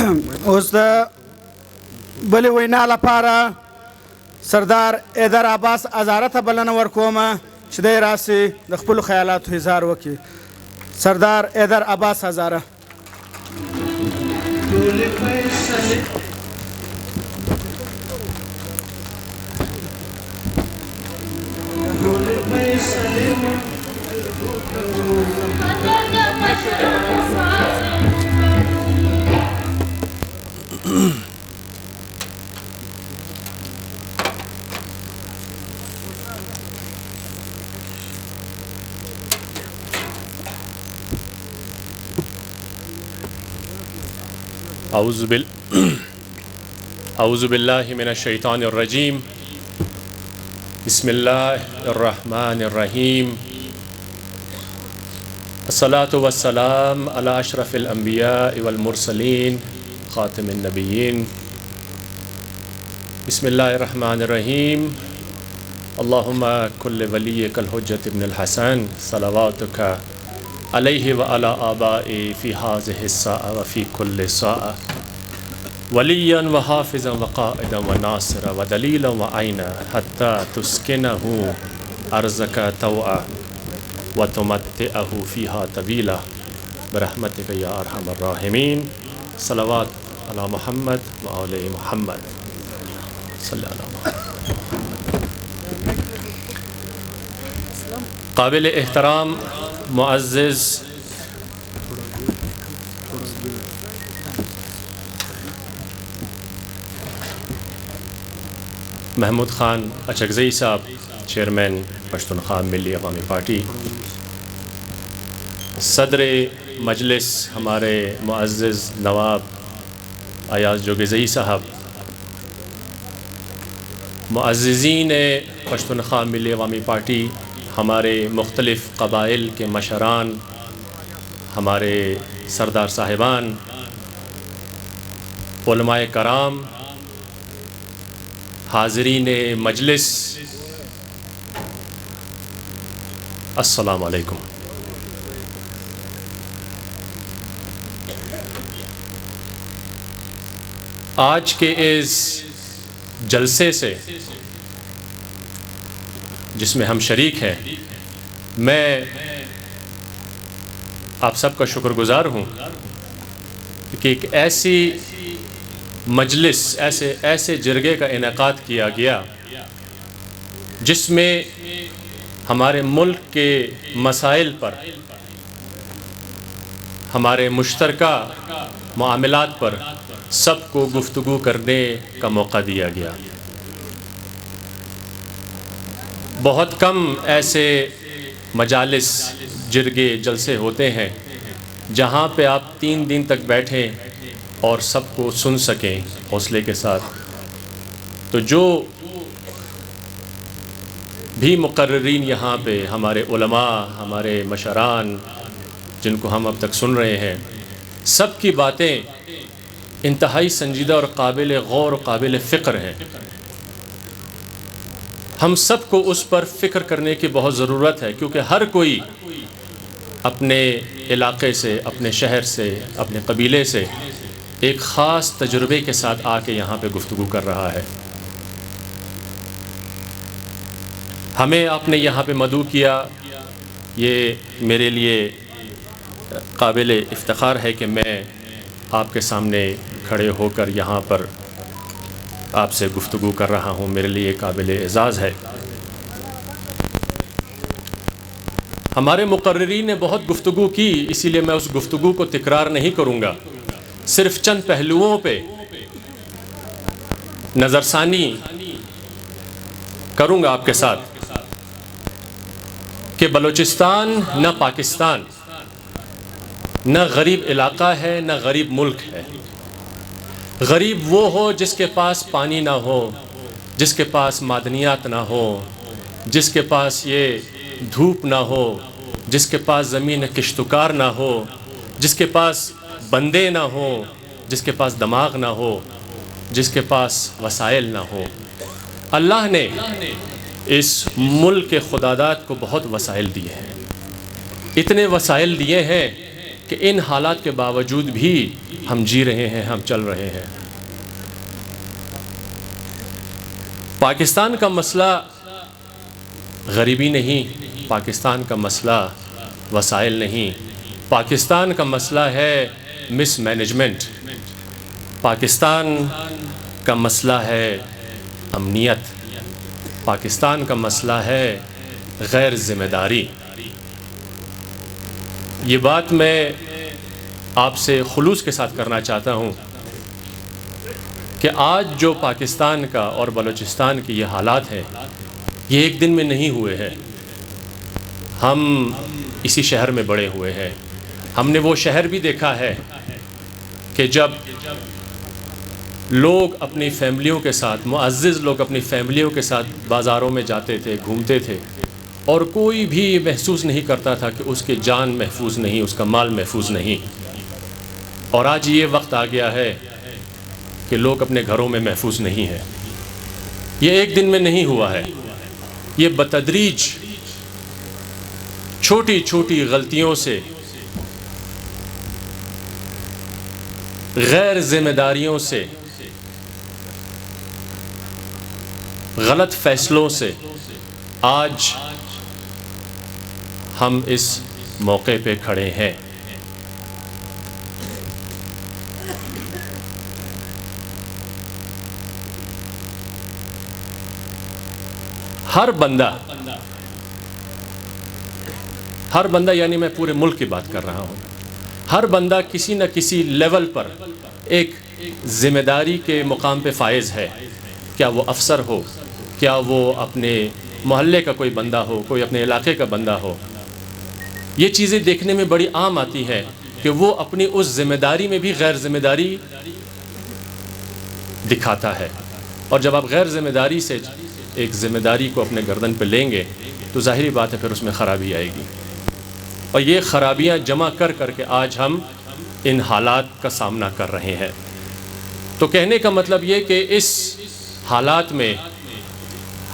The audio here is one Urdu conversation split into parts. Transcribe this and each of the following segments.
اوس د بلې وینا لپاره سردار حیدر عباس هزاره ته بلنه ورکوم چې دی راسي د خپلو خیالاتو اظهار وکړي. سردار حیدر عباس هزاره. اعوذ باللہ من الشیطان الرجیم. بسم اللہ الرحمن الرحیم. الصلاة والسلام علی اشرف الانبیاء والمرسلین خاتم النبیین. بسم اللہ الرحمن الرحیم. اللہم کل ولیک الحجۃ ابن الحسن صلواتک علیہ وعلی آبائی فی ہذہ الساعہ وفی کل ساعہ ولیا وحافظا وقائدا وناصرا ودلیلا وعینا حتی تسکنہ ارضک طوعا وتمتعہ فیہا طویلا برحمتک یا ارحم الراحمین. صلوات علی محمد وآل محمد. صلی اللہ محمد. قابل احترام معزز محمود خان اچکزئی صاحب، چیئرمین پشتونخوا ملی عوامی پارٹی، صدر مجلس ہمارے معزز نواب ایاز جوگزئی صاحب، معززین پشتونخوا ملی عوامی پارٹی، ہمارے مختلف قبائل کے مشران، ہمارے سردار صاحبان، علماء کرام، حاضرین مجلس، السلام علیکم. آج کے اس جلسے سے جس میں ہم شریک ہیں، میں آپ سب کا شکر گزار ہوں کہ ایک ایسی مجلس، ایسے جرگے کا انعقاد کیا گیا جس میں ہمارے ملک کے مسائل پر، ہمارے مشترکہ معاملات پر سب کو گفتگو کرنے کا موقع دیا گیا. بہت کم ایسے مجالس، جرگے، جلسے ہوتے ہیں جہاں پہ آپ 3 دن تک بیٹھیں اور سب کو سن سکیں حوصلے کے ساتھ. تو جو بھی مقررین یہاں پہ، ہمارے علماء، ہمارے مشران جن کو ہم اب تک سن رہے ہیں، سب کی باتیں انتہائی سنجیدہ اور قابل غور و قابل فکر ہیں. ہم سب کو اس پر فکر کرنے کی بہت ضرورت ہے، کیونکہ ہر کوئی اپنے علاقے سے، اپنے شہر سے، اپنے قبیلے سے ایک خاص تجربے کے ساتھ آ کے یہاں پہ گفتگو کر رہا ہے. ہمیں آپ نے یہاں پہ مدعو کیا، یہ میرے لیے قابل افتخار ہے کہ میں آپ کے سامنے کھڑے ہو کر یہاں پر آپ سے گفتگو کر رہا ہوں. میرے لیے قابل اعزاز ہے. ہمارے مقررین نے بہت گفتگو کی، اسی لیے میں اس گفتگو کو تکرار نہیں کروں گا. صرف چند پہلوؤں پہ نظر ثانی کروں گا آپ کے ساتھ کہ بلوچستان نہ پاکستان، نہ غریب علاقہ ہے، نہ غریب ملک ہے. غریب وہ ہو جس کے پاس پانی نہ ہو، جس کے پاس معدنیات نہ ہو، جس کے پاس یہ دھوپ نہ ہو، جس کے پاس زمین کشتکار نہ ہو، جس کے پاس بندے نہ ہو، جس کے پاس دماغ نہ ہو، جس کے پاس وسائل نہ ہو. اللہ نے اس ملک کے خداداد کو بہت وسائل دیے ہیں. اتنے وسائل دیے ہیں کہ ان حالات کے باوجود بھی ہم جی رہے ہیں، ہم چل رہے ہیں۔ پاکستان کا مسئلہ غریبی نہیں، پاکستان کا مسئلہ وسائل نہیں، پاکستان کا مسئلہ ہے مس مینجمنٹ، پاکستان کا مسئلہ ہے امنیت، پاکستان کا مسئلہ ہے غیر ذمہ داری۔ یہ بات میں آپ سے خلوص کے ساتھ کرنا چاہتا ہوں کہ آج جو پاکستان کا اور بلوچستان کی یہ حالات ہیں، یہ ایک دن میں نہیں ہوئے ہیں۔ ہم اسی شہر میں بڑے ہوئے ہیں، ہم نے وہ شہر بھی دیکھا ہے کہ جب لوگ اپنی فیملیوں کے ساتھ، معزز لوگ اپنی فیملیوں کے ساتھ بازاروں میں جاتے تھے، گھومتے تھے، اور کوئی بھی محسوس نہیں کرتا تھا کہ اس کی جان محفوظ نہیں، اس کا مال محفوظ نہیں۔ اور آج یہ وقت آ گیا ہے کہ لوگ اپنے گھروں میں محفوظ نہیں ہیں۔ یہ ایک دن میں نہیں ہوا ہے، یہ بتدریج چھوٹی چھوٹی غلطیوں سے، غیر ذمہ داریوں سے، غلط فیصلوں سے آج ہم اس موقع پہ کھڑے ہیں۔ ہر بندہ یعنی میں پورے ملک کی بات کر رہا ہوں، ہر بندہ کسی نہ کسی لیول پر ایک ذمہ داری کے مقام پہ فائز ہے، کیا وہ افسر ہو، کیا وہ اپنے محلے کا کوئی بندہ ہو، کوئی اپنے علاقے کا بندہ ہو۔ یہ چیزیں دیکھنے میں بڑی عام آتی ہیں کہ وہ اپنی اس ذمہ داری میں بھی غیر ذمہ داری دکھاتا ہے، اور جب آپ غیر ذمہ داری سے ایک ذمہ داری کو اپنے گردن پہ لیں گے تو ظاہری بات ہے پھر اس میں خرابی آئے گی، اور یہ خرابیاں جمع کر کر کے آج ہم ان حالات کا سامنا کر رہے ہیں۔ تو کہنے کا مطلب یہ کہ اس حالات میں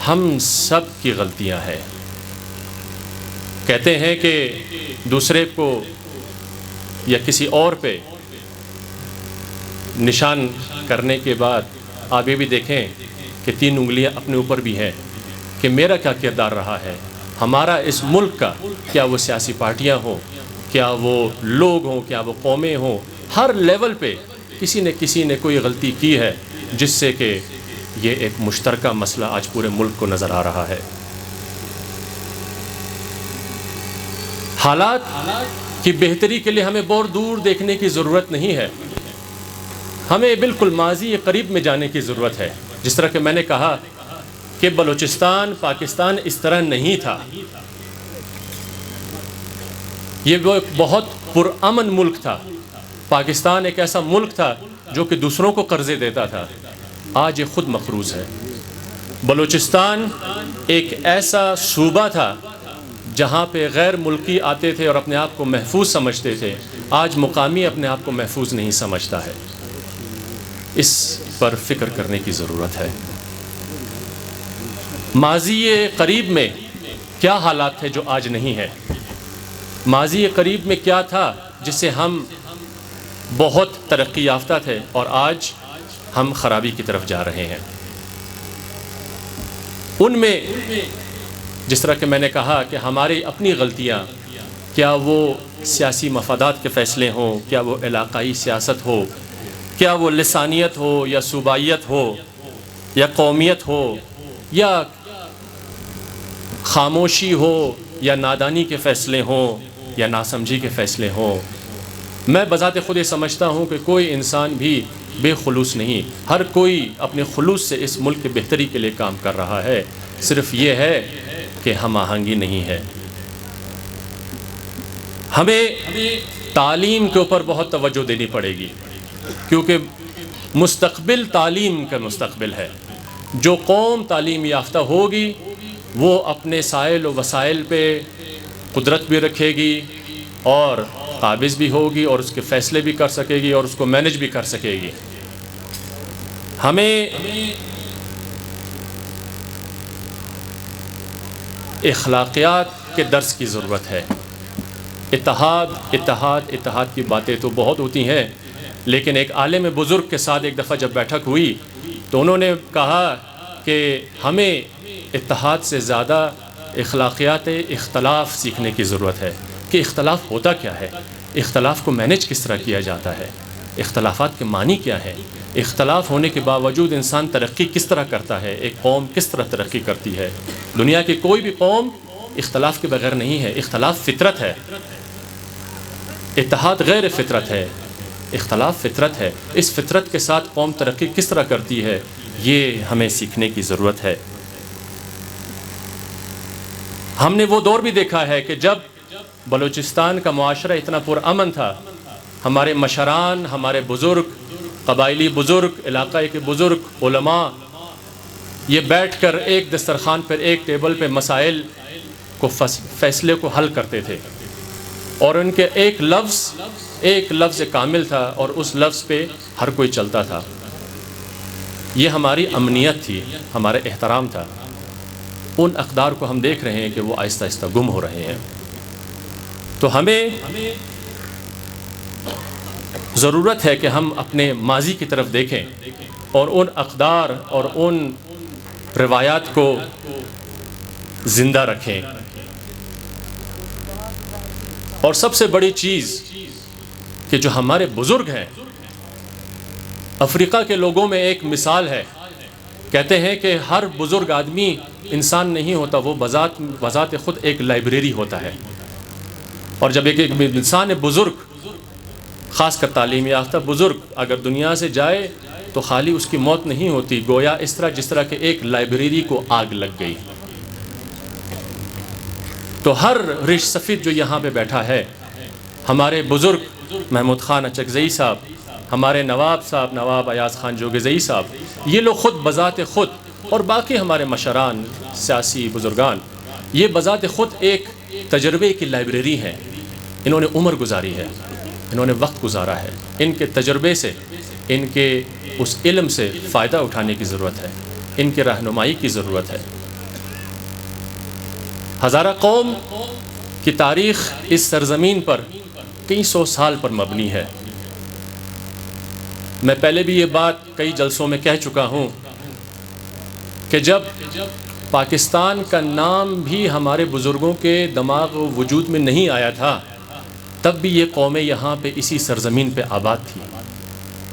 ہم سب کی غلطیاں ہیں۔ کہتے ہیں کہ دوسرے کو یا کسی اور پہ نشان کرنے کے بعد آپ یہ بھی دیکھیں کہ 3 انگلیاں اپنے اوپر بھی ہیں کہ میرا کیا کردار رہا ہے، ہمارا اس ملک کا، کیا وہ سیاسی پارٹیاں ہوں، کیا وہ لوگ ہوں، کیا وہ قومیں ہوں، ہر لیول پہ کسی نے کوئی غلطی کی ہے جس سے کہ یہ ایک مشترکہ مسئلہ آج پورے ملک کو نظر آ رہا ہے۔ حالات کی بہتری کے لیے ہمیں بہت دور دیکھنے کی ضرورت نہیں ہے، ہمیں بالکل ماضی قریب میں جانے کی ضرورت ہے۔ جس طرح کہ میں نے کہا کہ بلوچستان پاکستان اس طرح نہیں تھا، یہ وہ ایک بہت پرامن ملک تھا۔ پاکستان ایک ایسا ملک تھا جو کہ دوسروں کو قرضے دیتا تھا، آج یہ خود مقروض ہے۔ بلوچستان ایک ایسا صوبہ تھا جہاں پہ غیر ملکی آتے تھے اور اپنے آپ کو محفوظ سمجھتے تھے، آج مقامی اپنے آپ کو محفوظ نہیں سمجھتا ہے۔ اس پر فکر کرنے کی ضرورت ہے۔ ماضی قریب میں کیا حالات تھے جو آج نہیں ہے؟ ماضی قریب میں کیا تھا جس سے ہم بہت ترقی یافتہ تھے اور آج ہم خرابی کی طرف جا رہے ہیں؟ ان میں جس طرح کہ میں نے کہا کہ ہماری اپنی غلطیاں، کیا وہ سیاسی مفادات کے فیصلے ہوں، کیا وہ علاقائی سیاست ہو، کیا وہ لسانیت ہو یا صوبائیت ہو یا قومیت ہو یا خاموشی ہو یا نادانی کے فیصلے ہوں یا ناسمجھی کے فیصلے ہوں، میں بذات خود یہ سمجھتا ہوں کہ کوئی انسان بھی بے خلوص نہیں، ہر کوئی اپنے خلوص سے اس ملک کی بہتری کے لیے کام کر رہا ہے، صرف یہ ہے کہ ہم آہنگی نہیں ہے۔ ہمیں تعلیم کے اوپر بہت توجہ دینی پڑے گی، کیونکہ مستقبل تعلیم کا مستقبل ہے۔ جو قوم تعلیم یافتہ ہوگی وہ اپنے سائل و وسائل پہ قدرت بھی رکھے گی اور قابض بھی ہوگی اور اس کے فیصلے بھی کر سکے گی اور اس کو مینج بھی کر سکے گی۔ ہمیں اخلاقیات کے درس کی ضرورت ہے، اتحاد اتحاد اتحاد کی باتیں تو بہت ہوتی ہیں، لیکن ایک عالم بزرگ کے ساتھ ایک دفعہ جب بیٹھک ہوئی تو انہوں نے کہا کہ ہمیں اتحاد سے زیادہ اخلاقیات اختلاف سیکھنے کی ضرورت ہے کہ اختلاف ہوتا کیا ہے، اختلاف کو مینیج کس طرح کیا جاتا ہے، اختلافات کے معنی کیا ہے، اختلاف ہونے کے باوجود انسان ترقی کس طرح کرتا ہے، ایک قوم کس طرح ترقی کرتی ہے۔ دنیا کی کوئی بھی قوم اختلاف کے بغیر نہیں ہے، اختلاف فطرت ہے، اتحاد غیر فطرت ہے، اختلاف فطرت ہے۔ اس فطرت کے ساتھ قوم ترقی کس طرح کرتی ہے، یہ ہمیں سیکھنے کی ضرورت ہے۔ ہم نے وہ دور بھی دیکھا ہے کہ جب بلوچستان کا معاشرہ اتنا پرامن تھا، ہمارے مشران، ہمارے بزرگ، قبائلی بزرگ، علاقے کے بزرگ، علماء یہ بیٹھ کر ایک دسترخوان پر ایک ٹیبل پہ مسائل کو فیصلے کو حل کرتے تھے، اور ان کے ایک لفظ کامل تھا اور اس لفظ پہ ہر کوئی چلتا تھا۔ یہ ہماری امنیت تھی، ہمارا احترام تھا۔ ان اقدار کو ہم دیکھ رہے ہیں کہ وہ آہستہ آہستہ گم ہو رہے ہیں۔ تو ہمیں ضرورت ہے کہ ہم اپنے ماضی کی طرف دیکھیں اور ان اقدار اور ان روایات کو زندہ رکھیں۔ اور سب سے بڑی چیز کہ جو ہمارے بزرگ ہیں، افریقہ کے لوگوں میں ایک مثال ہے، کہتے ہیں کہ ہر بزرگ آدمی انسان نہیں ہوتا، وہ بذات خود ایک لائبریری ہوتا ہے۔ اور جب ایک انسان بزرگ، خاص کر تعلیم یافتہ بزرگ اگر دنیا سے جائے تو خالی اس کی موت نہیں ہوتی، گویا اس طرح جس طرح کہ ایک لائبریری کو آگ لگ گئی۔ تو ہر ریش سفید جو یہاں پہ بیٹھا ہے، ہمارے بزرگ محمود خان اچکزئی صاحب، ہمارے نواب صاحب نواب ایاز خان جوگزئی صاحب، یہ لوگ خود بذات خود، اور باقی ہمارے مشران، سیاسی بزرگان، یہ بذات خود ایک تجربے کی لائبریری ہیں۔ انہوں نے عمر گزاری ہے، انہوں نے وقت گزارا ہے، ان کے تجربے سے، ان کے اس علم سے فائدہ اٹھانے کی ضرورت ہے، ان کی رہنمائی کی ضرورت ہے۔ ہزارہ قوم کی تاریخ اس سرزمین پر کئی سو سال پر مبنی ہے۔ میں پہلے بھی یہ بات کئی جلسوں میں کہہ چکا ہوں کہ جب پاکستان کا نام بھی ہمارے بزرگوں کے دماغ و وجود میں نہیں آیا تھا، تب بھی یہ قومیں یہاں پہ اسی سرزمین پہ آباد تھیں۔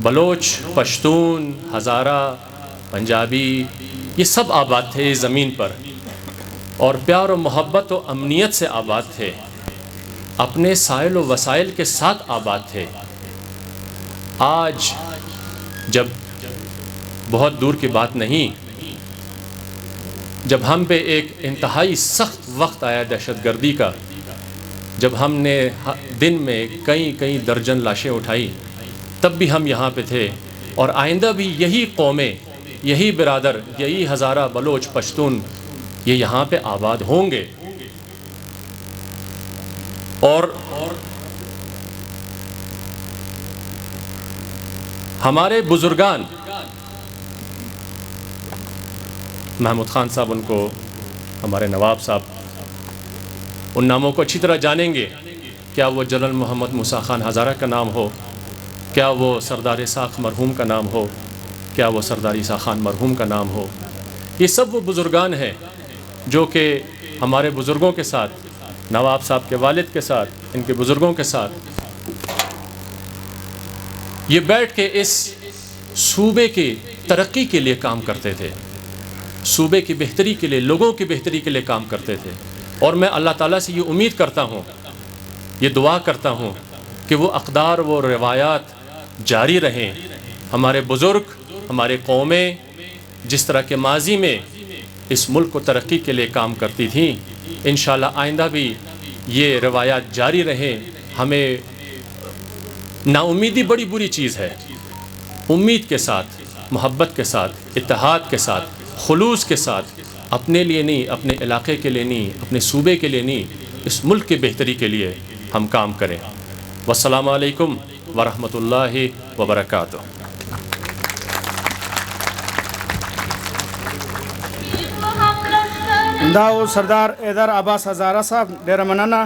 بلوچ، پشتون، ہزارہ، پنجابی، یہ سب آباد تھے اس زمین پر، اور پیار و محبت و امنیت سے آباد تھے، اپنے سائل و وسائل کے ساتھ آباد تھے۔ آج جب بہت دور کی بات نہیں، جب ہم پہ ایک انتہائی سخت وقت آیا دہشت گردی کا، جب ہم نے دن میں کئی درجن لاشیں اٹھائی، تب بھی ہم یہاں پہ تھے، اور آئندہ بھی یہی قومیں، یہی برادر، یہی ہزارہ، بلوچ، پشتون، یہ یہاں پہ آباد ہوں گے۔ اور ہمارے بزرگان، محمود خان صاحب ان کو، ہمارے نواب صاحب ان ناموں کو اچھی طرح جانیں گے، کیا وہ جنرل محمد موسیٰ خان ہزارہ کا نام ہو، کیا وہ سردار اسحاق مرحوم کا نام ہو، کیا وہ سردار عیسیٰ خان مرحوم کا نام ہو۔ یہ سب وہ بزرگان ہیں جو کہ ہمارے بزرگوں کے ساتھ، نواب صاحب کے والد کے ساتھ، ان کے بزرگوں کے ساتھ یہ بیٹھ کے اس صوبے کی ترقی کے لیے کام کرتے تھے، صوبے کی بہتری کے لیے، لوگوں کی بہتری کے لیے کام کرتے تھے۔ اور میں اللہ تعالیٰ سے یہ امید کرتا ہوں، یہ دعا کرتا ہوں کہ وہ اقدار، وہ روایات جاری رہیں۔ ہمارے بزرگ، ہمارے قومیں جس طرح کے ماضی میں اس ملک کو ترقی کے لیے کام کرتی تھیں، انشاءاللہ آئندہ بھی یہ روایات جاری رہیں۔ ہمیں نا امیدی بڑی بری چیز ہے، امید کے ساتھ، محبت کے ساتھ، اتحاد کے ساتھ، خلوص کے ساتھ، اپنے لیے نہیں، اپنے علاقے کے لیے نہیں، اپنے صوبے کے لیے نہیں، اس ملک کی بہتری کے لیے ہم کام کریں۔ والسلام علیکم ورحمۃ اللہ وبرکاتہ۔ دا سردار حیدر عباس ہزارہ صاحب ډیره مننه